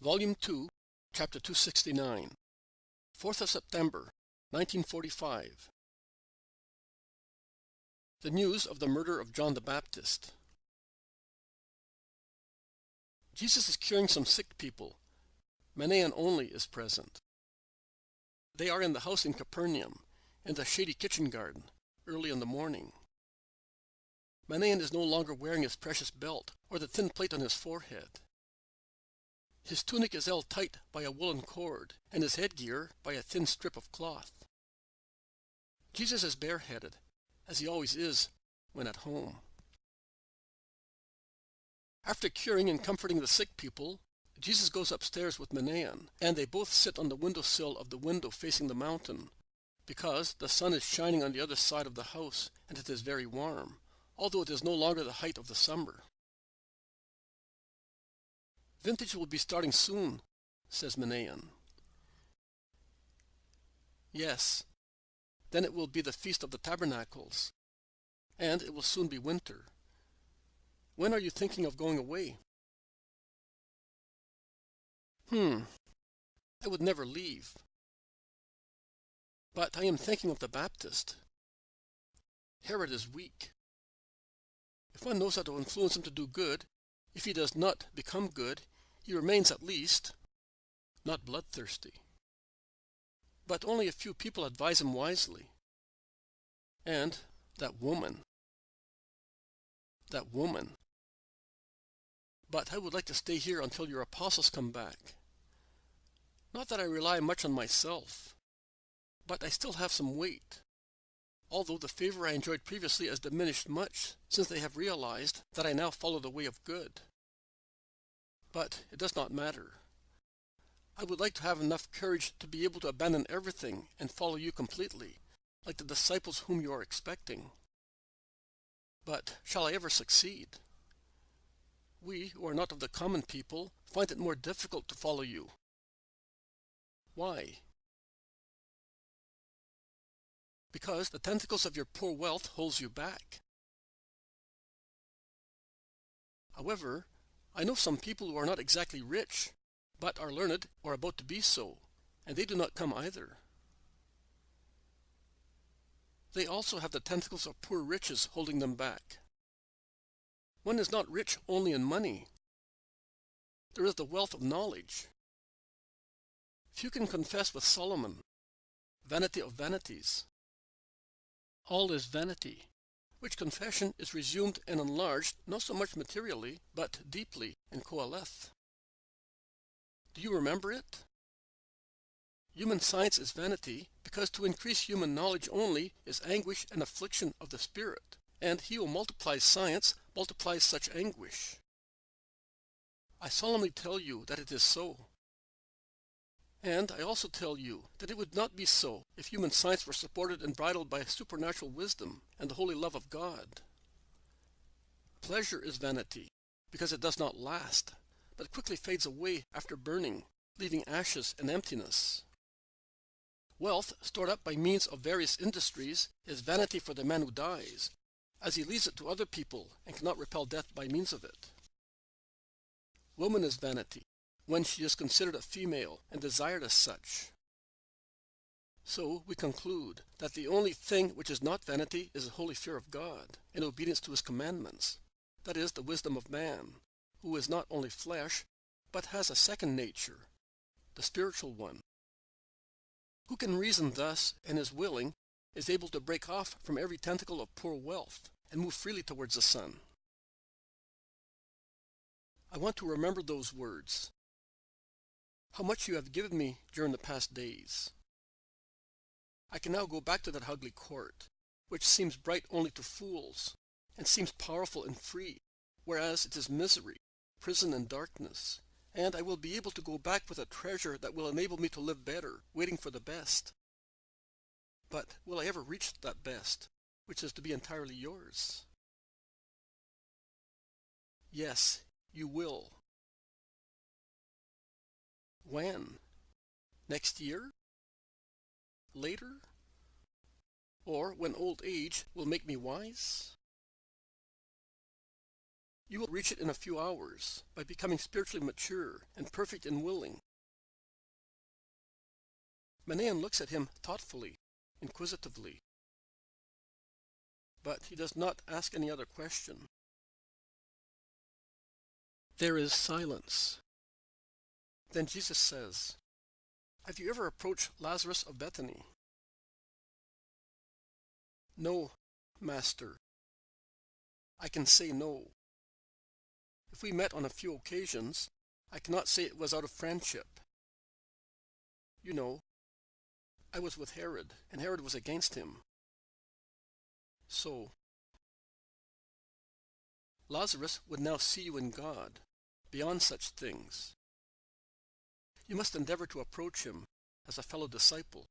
Volume 2, Chapter 269, 4th of September, 1945. The news of the murder of John the Baptist. Jesus is curing some sick people. Manaen only is present. They are in the house in Capernaum, in the shady kitchen garden, early in the morning. Manaen is no longer wearing his precious belt or the thin plate on his forehead. His tunic is held tight by a woolen cord, and his headgear by a thin strip of cloth. Jesus is bareheaded, as he always is when at home. After curing and comforting the sick people, Jesus goes upstairs with Manaen, and they both sit on the windowsill of the window facing the mountain, because the sun is shining on the other side of the house, and it is very warm, although it is no longer the height of the summer. "Vintage will be starting soon," says Manaen. "Yes, then it will be the Feast of the Tabernacles, and it will soon be winter. When are you thinking of going away?" I would never leave. But I am thinking of the Baptist. Herod is weak. If one knows how to influence him to do good, if he does not become good, he remains at least not bloodthirsty. But only a few people advise him wisely. And that woman. But I would like to stay here until your apostles come back. Not that I rely much on myself, but I still have some weight, although the favor I enjoyed previously has diminished much since they have realized that I now follow the way of good. But it does not matter. I would like to have enough courage to be able to abandon everything and follow you completely, like the disciples whom you are expecting. But shall I ever succeed? We, who are not of the common people, find it more difficult to follow you. Why? Because the tentacles of your poor wealth holds you back. However, I know some people who are not exactly rich, but are learned or about to be so, and they do not come either. They also have the tentacles of poor riches holding them back. One is not rich only in money. There is the wealth of knowledge. Few can confess with Solomon, "Vanity of vanities. All is vanity," which confession is resumed and enlarged not so much materially, but deeply in Qoheleth. Do you remember it? Human science is vanity, because to increase human knowledge only is anguish and affliction of the spirit, and he who multiplies science multiplies such anguish. I solemnly tell you that it is so. And I also tell you that it would not be so if human science were supported and bridled by supernatural wisdom and the holy love of God. Pleasure is vanity, because it does not last, but quickly fades away after burning, leaving ashes and emptiness. Wealth, stored up by means of various industries, is vanity for the man who dies, as he leaves it to other people and cannot repel death by means of it. Woman is vanity, when she is considered a female and desired as such. So we conclude that the only thing which is not vanity is the holy fear of God, and obedience to his commandments, that is, the wisdom of man, who is not only flesh, but has a second nature, the spiritual one. Who can reason thus and is willing, is able to break off from every tentacle of poor wealth and move freely towards the sun. I want to remember those words. How much you have given me during the past days. I can now go back to that ugly court, which seems bright only to fools, and seems powerful and free, whereas it is misery, prison and darkness, and I will be able to go back with a treasure that will enable me to live better, waiting for the best. But will I ever reach that best, which is to be entirely yours? Yes, you will. When? Next year? Later? Or when old age will make me wise? You will reach it in a few hours by becoming spiritually mature and perfect and willing. Manaen looks at him thoughtfully, inquisitively. But he does not ask any other question. There is silence. Then Jesus says, "Have you ever approached Lazarus of Bethany?" "No, Master. I can say no. If we met on a few occasions, I cannot say it was out of friendship. You know, I was with Herod, and Herod was against him. So, Lazarus would now see you in God, beyond such things. You must endeavor to approach him as a fellow disciple.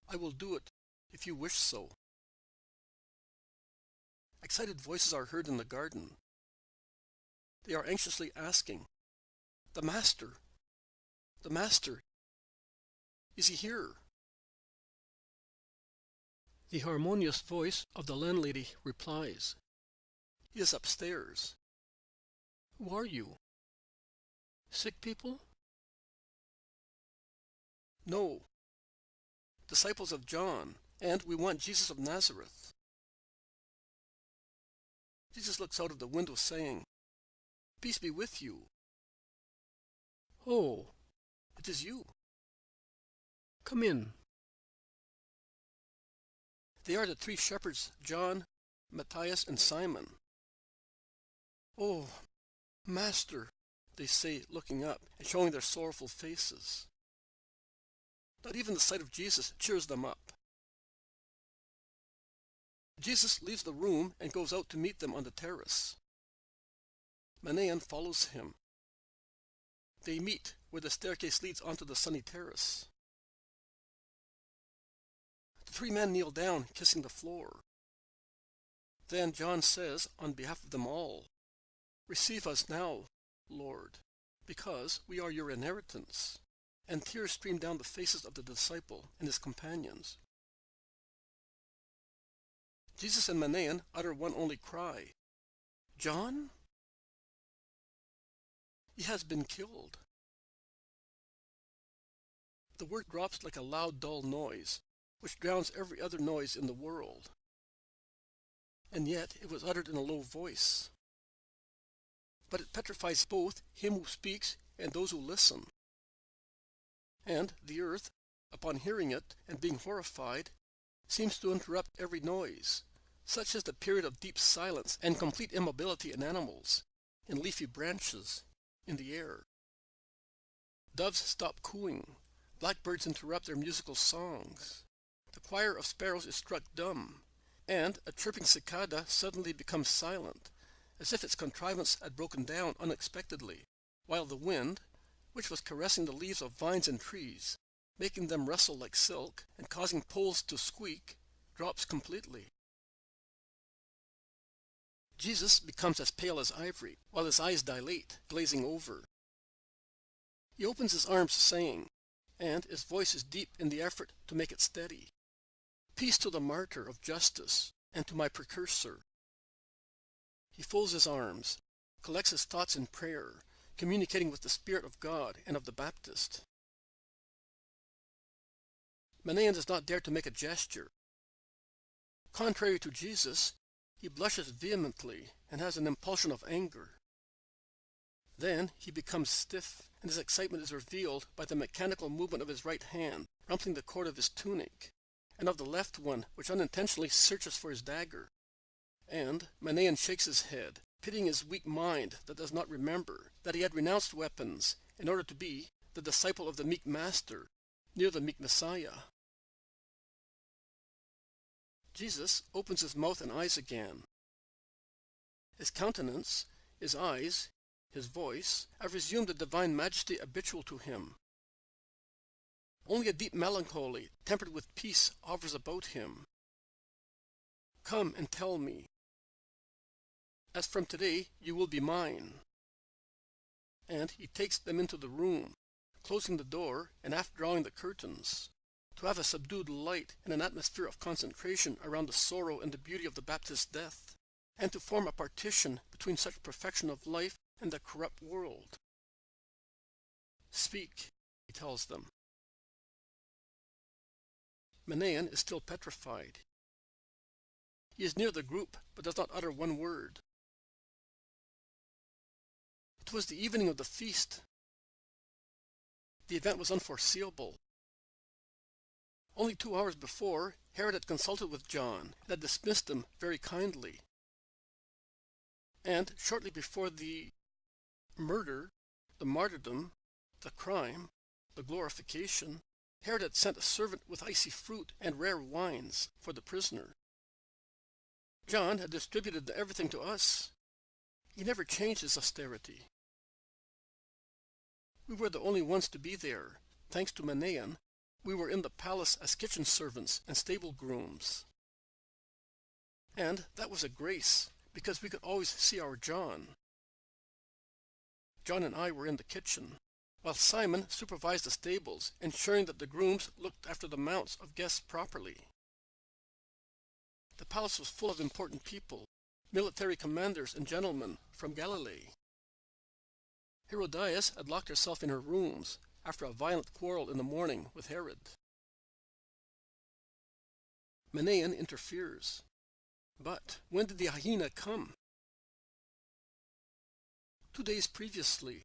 I will do it if you wish so." Excited voices are heard in the garden. They are anxiously asking, "The Master! The Master! Is he here?" The harmonious voice of the landlady replies, "He is upstairs." "Who are you? Sick people?" "No. Disciples of John, and we want Jesus of Nazareth." Jesus looks out of the window saying, "Peace be with you." "Oh, it is you. Come in." They are the three shepherds, John, Matthias, and Simon. "Oh, Master," they say, looking up and showing their sorrowful faces. Not even the sight of Jesus cheers them up. Jesus leaves the room and goes out to meet them on the terrace. Manaen follows him. They meet where the staircase leads onto the sunny terrace. The three men kneel down, kissing the floor. Then John says, on behalf of them all, "Receive us now, Lord, because we are your inheritance." And tears stream down the faces of the disciple and his companions. Jesus and Manaen utter one only cry, "John? He has been killed." The word drops like a loud, dull noise, which drowns every other noise in the world. And yet it was uttered in a low voice. But it petrifies both him who speaks and those who listen. And the earth, upon hearing it and being horrified, seems to interrupt every noise. Such is the period of deep silence and complete immobility in animals, in leafy branches, in the air. Doves stop cooing. Blackbirds interrupt their musical songs. The choir of sparrows is struck dumb, and a chirping cicada suddenly becomes silent, as if its contrivance had broken down unexpectedly, while the wind, which was caressing the leaves of vines and trees, making them rustle like silk and causing poles to squeak, drops completely. Jesus becomes as pale as ivory, while his eyes dilate, glazing over. He opens his arms, saying, and his voice is deep in the effort to make it steady, "Peace to the martyr of justice and to my precursor." He folds his arms, collects his thoughts in prayer, communicating with the Spirit of God and of the Baptist. Manaen does not dare to make a gesture. Contrary to Jesus, he blushes vehemently and has an impulsion of anger. Then he becomes stiff, and his excitement is revealed by the mechanical movement of his right hand, rumpling the cord of his tunic, and of the left one, which unintentionally searches for his dagger. And Manaen shakes his head, pitying his weak mind that does not remember that he had renounced weapons in order to be the disciple of the meek Master, near the meek Messiah. Jesus opens his mouth and eyes again. His countenance, his eyes, his voice have resumed the divine majesty habitual to him. Only a deep melancholy, tempered with peace, hovers about him. "Come and tell me. As from today you will be mine." And he takes them into the room, closing the door and half drawing the curtains, to have a subdued light and an atmosphere of concentration around the sorrow and the beauty of the Baptist's death, and to form a partition between such perfection of life and the corrupt world. Speak, he tells them. Manaen is still petrified. He is near the group, but does not utter one word. It was the evening of the feast. The event was unforeseeable. Only 2 hours before, Herod had consulted with John and had dismissed him very kindly. And shortly before the murder, the martyrdom, the crime, the glorification, Herod had sent a servant with icy fruit and rare wines for the prisoner. John had distributed everything to us. He never changed his austerity. We were the only ones to be there. Thanks to Manaen, we were in the palace as kitchen servants and stable grooms. And that was a grace, because we could always see our John. John and I were in the kitchen, while Simon supervised the stables, ensuring that the grooms looked after the mounts of guests properly. The palace was full of important people, military commanders and gentlemen from Galilee. Herodias had locked herself in her rooms after a violent quarrel in the morning with Herod. Manaen interferes. But when did the hyena come? 2 days previously,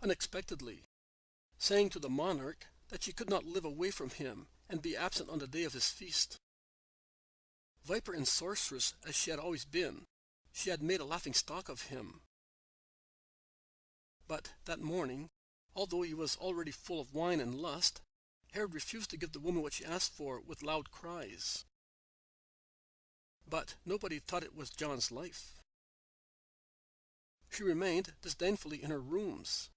unexpectedly, saying to the monarch that she could not live away from him and be absent on the day of his feast. Viper and sorceress as she had always been, she had made a laughing stock of him. But that morning, although he was already full of wine and lust, Herod refused to give the woman what she asked for with loud cries. But nobody thought it was John's life. She remained disdainfully in her rooms.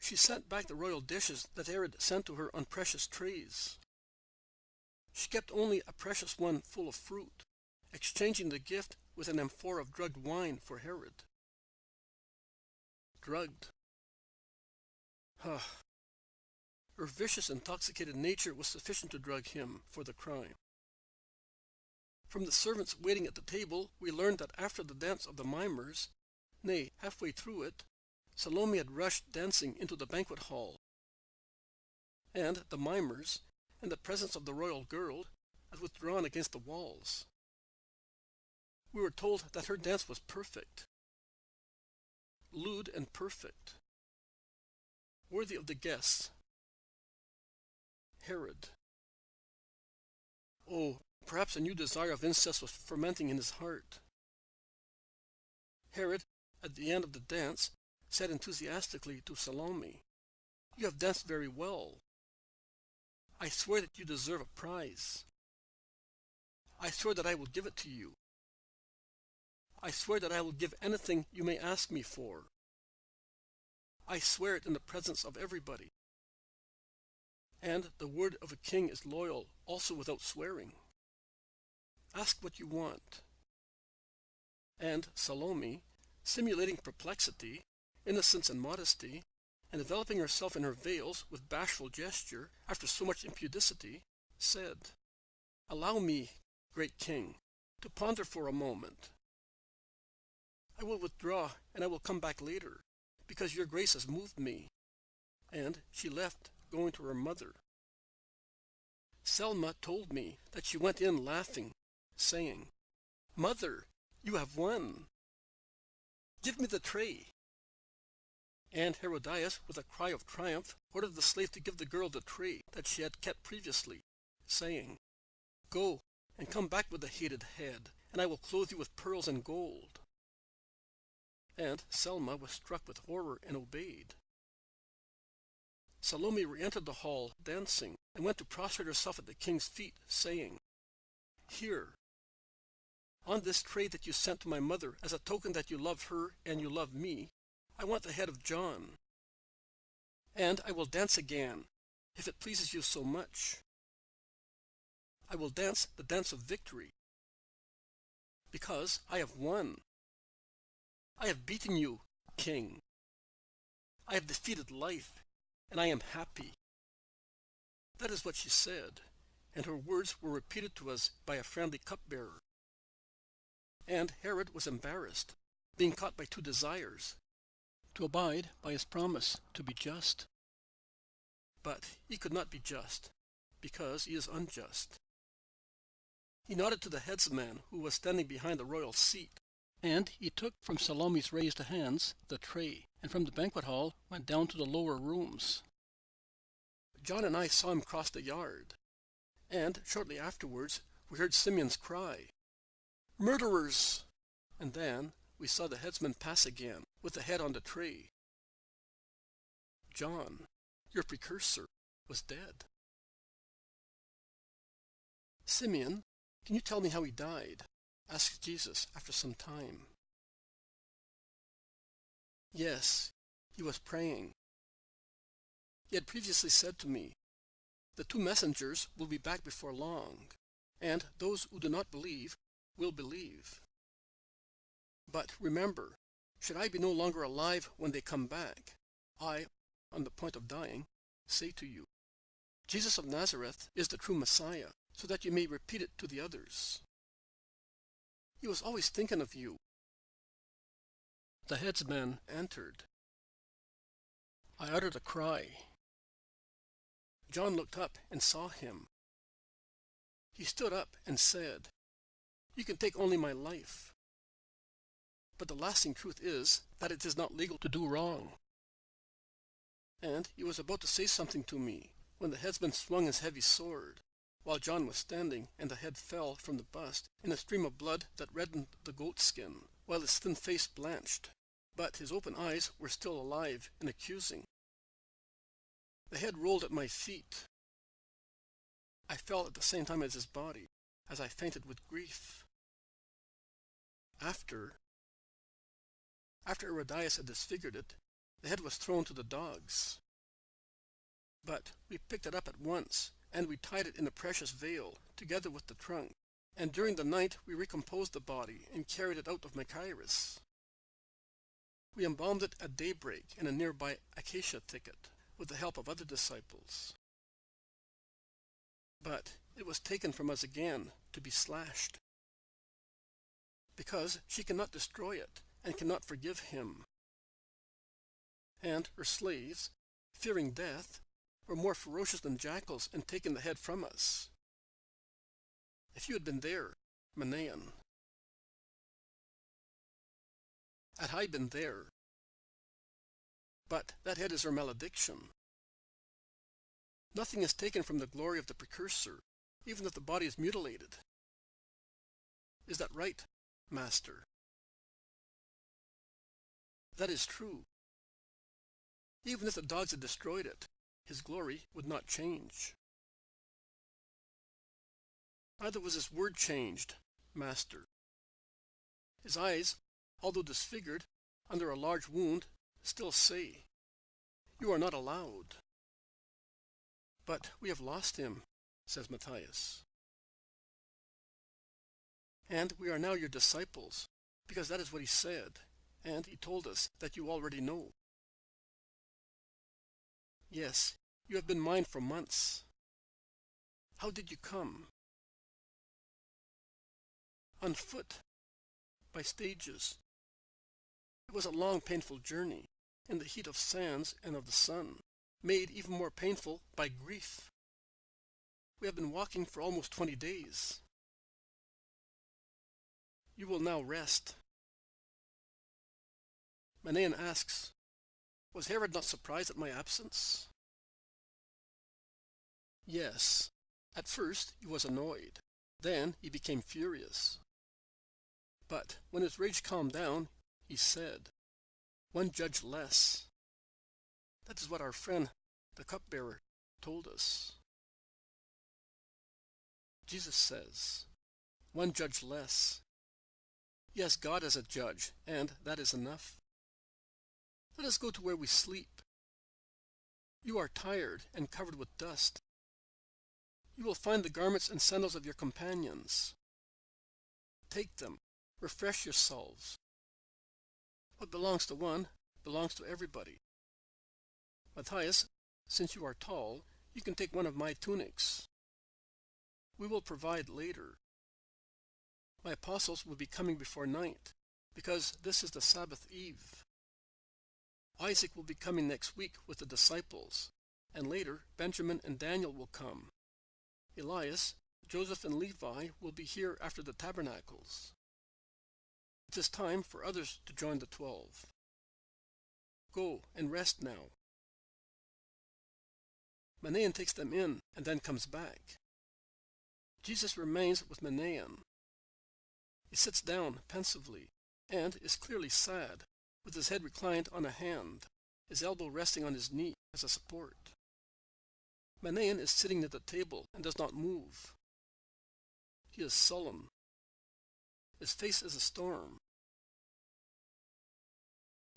She sent back the royal dishes that Herod sent to her on precious trays. She kept only a precious one full of fruit, exchanging the gift with an amphora of drugged wine for Herod. Drugged. Her vicious, intoxicated nature was sufficient to drug him for the crime. From the servants waiting at the table, we learned that after the dance of the mimers, nay, halfway through it, Salome had rushed dancing into the banquet hall. And the mimers, in the presence of the royal girl, had withdrawn against the walls. We were told that her dance was perfect. Lewd and perfect. Worthy of the guests. Herod. Oh, perhaps a new desire of incest was fermenting in his heart. Herod, at the end of the dance, said enthusiastically to Salome, "You have danced very well. I swear that you deserve a prize. I swear that I will give it to you. I swear that I will give anything you may ask me for. I swear it in the presence of everybody. And the word of a king is loyal, also without swearing. Ask what you want." And Salome, simulating perplexity, innocence and modesty, and enveloping herself in her veils with bashful gesture after so much impudicity, said, "Allow me, great king, to ponder for a moment. I will withdraw, and I will come back later, because your grace has moved me." And she left, going to her mother. Selma told me that she went in laughing, saying, "Mother, you have won. Give me the tray." And Herodias, with a cry of triumph, ordered the slave to give the girl the tray that she had kept previously, saying, "Go, and come back with the hated head, and I will clothe you with pearls and gold." And Selma was struck with horror and obeyed. Salome re-entered the hall, dancing, and went to prostrate herself at the king's feet, saying, "Here, on this tray that you sent to my mother as a token that you love her and you love me, I want the head of John. And I will dance again, if it pleases you so much. I will dance the dance of victory, because I have won. I have beaten you, king. I have defeated life, and I am happy." That is what she said, and her words were repeated to us by a friendly cupbearer. and Herod was embarrassed, being caught by two desires, to abide by his promise to be just. But he could not be just, because he is unjust. He nodded to the headsman who was standing behind the royal seat, and he took from Salome's raised hands the tray, and from the banquet hall went down to the lower rooms. John and I saw him cross the yard, and shortly afterwards we heard Simeon's cry, "Murderers!" And then we saw the headsman pass again, with the head on the tray. John, your precursor, was dead. "Simeon, can you tell me how he died?" asked Jesus after some time. Yes, he was praying. He had previously said to me, "The two messengers will be back before long, and those who do not believe will believe." But remember, should I be no longer alive when they come back, I, on the point of dying, say to you, Jesus of Nazareth is the true Messiah, so that you may repeat it to the others. He was always thinking of you. The headsman entered. I uttered a cry. John looked up and saw him. He stood up and said, "You can take only my life. But the lasting truth is that it is not legal to do wrong." And he was about to say something to me when the headsman swung his heavy sword, while John was standing, and the head fell from the bust in a stream of blood that reddened the goat skin, while his thin face blanched, but his open eyes were still alive and accusing. The head rolled at my feet. I fell at the same time as his body, as I fainted with grief. After Herodias had disfigured it, the head was thrown to the dogs. But we picked it up at once, and we tied it in a precious veil, together with the trunk, and during the night we recomposed the body and carried it out of Machaerus. We embalmed it at daybreak in a nearby acacia thicket, with the help of other disciples. But it was taken from us again to be slashed, because she cannot destroy it and cannot forgive him. And her slaves, fearing death, were more ferocious than jackals and taken the head from us. If you had been there, Manaen. Had I been there. But that head is her malediction. Nothing is taken from the glory of the precursor, even if the body is mutilated. Is that right, Master? That is true. Even if the dogs had destroyed it, his glory would not change. Neither was his word changed, Master. His eyes, although disfigured under a large wound, still say, "You are not allowed." But we have lost him, says Matthias. And we are now your disciples, because that is what he said, and he told us that you already know. Yes, you have been mine for months. How did you come? On foot, by stages. It was a long, painful journey, in the heat of sands and of the sun, made even more painful by grief. We have been walking for almost 20 days. You will now rest. Manaen asks, was Herod not surprised at my absence? Yes. At first he was annoyed. Then he became furious. But when his rage calmed down, he said, "One judge less." That is what our friend, the cupbearer, told us. Jesus says, "One judge less." Yes, God as a judge, and that is enough. Let us go to where we sleep. You are tired and covered with dust. You will find the garments and sandals of your companions. Take them, refresh yourselves. What belongs to one belongs to everybody. Matthias, since you are tall, you can take one of my tunics. We will provide later. My apostles will be coming before night, because this is the Sabbath eve. Isaac will be coming next week with the disciples, and later Benjamin and Daniel will come. Elias, Joseph, and Levi will be here after the tabernacles. It is time for others to join the 12. Go and rest now. Manaen takes them in and then comes back. Jesus remains with Manaen. He sits down pensively and is clearly sad, with his head reclined on a hand, his elbow resting on his knee as a support. Manaen is sitting at the table and does not move. He is sullen. His face is a storm.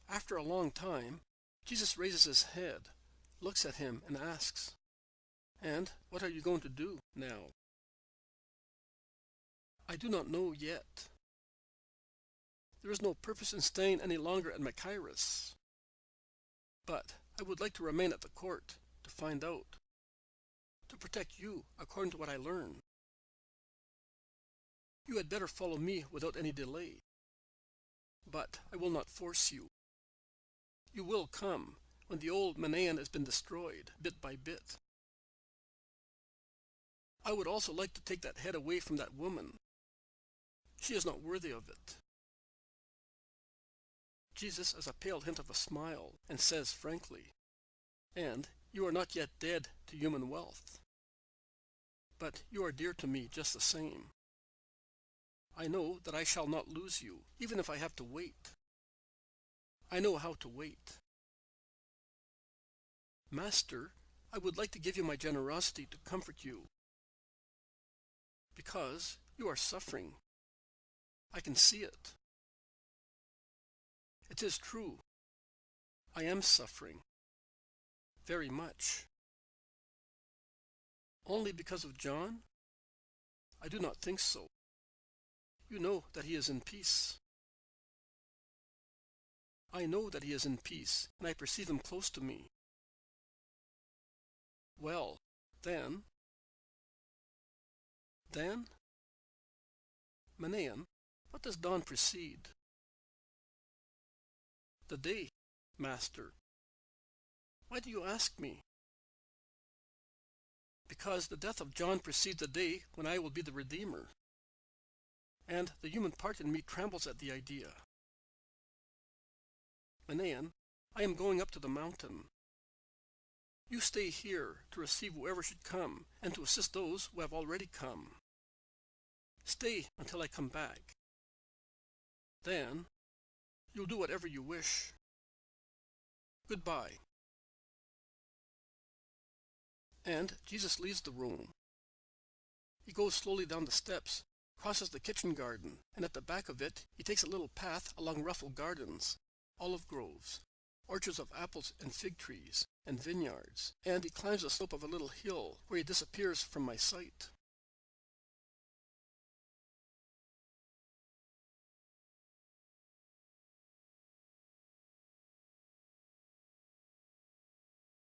After a long time, Jesus raises his head, looks at him, and asks, "And what are you going to do now?" "I do not know yet. There is no purpose in staying any longer at Machaerus. But I would like to remain at the court to find out, to protect you according to what I learn. You had better follow me without any delay. But I will not force you. You will come when the old Manaen has been destroyed, bit by bit. I would also like to take that head away from that woman. She is not worthy of it." Jesus has a pale hint of a smile and says frankly, "And you are not yet dead to human wealth. But you are dear to me just the same. I know that I shall not lose you, even if I have to wait. I know how to wait. Master, I would like to give you my generosity to comfort you, because you are suffering. I can see it. It is true. I am suffering. Very much. Only because of John? I do not think so. You know that he is in peace. I know that he is in peace, and I perceive him close to me. Well, then... Manaen, what does dawn precede?" "The day, Master." "Why do you ask me?" "Because the death of John precedes the day when I will be the Redeemer, and the human part in me trembles at the idea. Manaen, I am going up to the mountain. You stay here to receive whoever should come and to assist those who have already come. Stay until I come back. Then you'll do whatever you wish. Goodbye." And Jesus leaves the room. He goes slowly down the steps, crosses the kitchen garden, and at the back of it he takes a little path along ruffled gardens, olive groves, orchards of apples and fig trees, and vineyards, and he climbs the slope of a little hill where he disappears from my sight.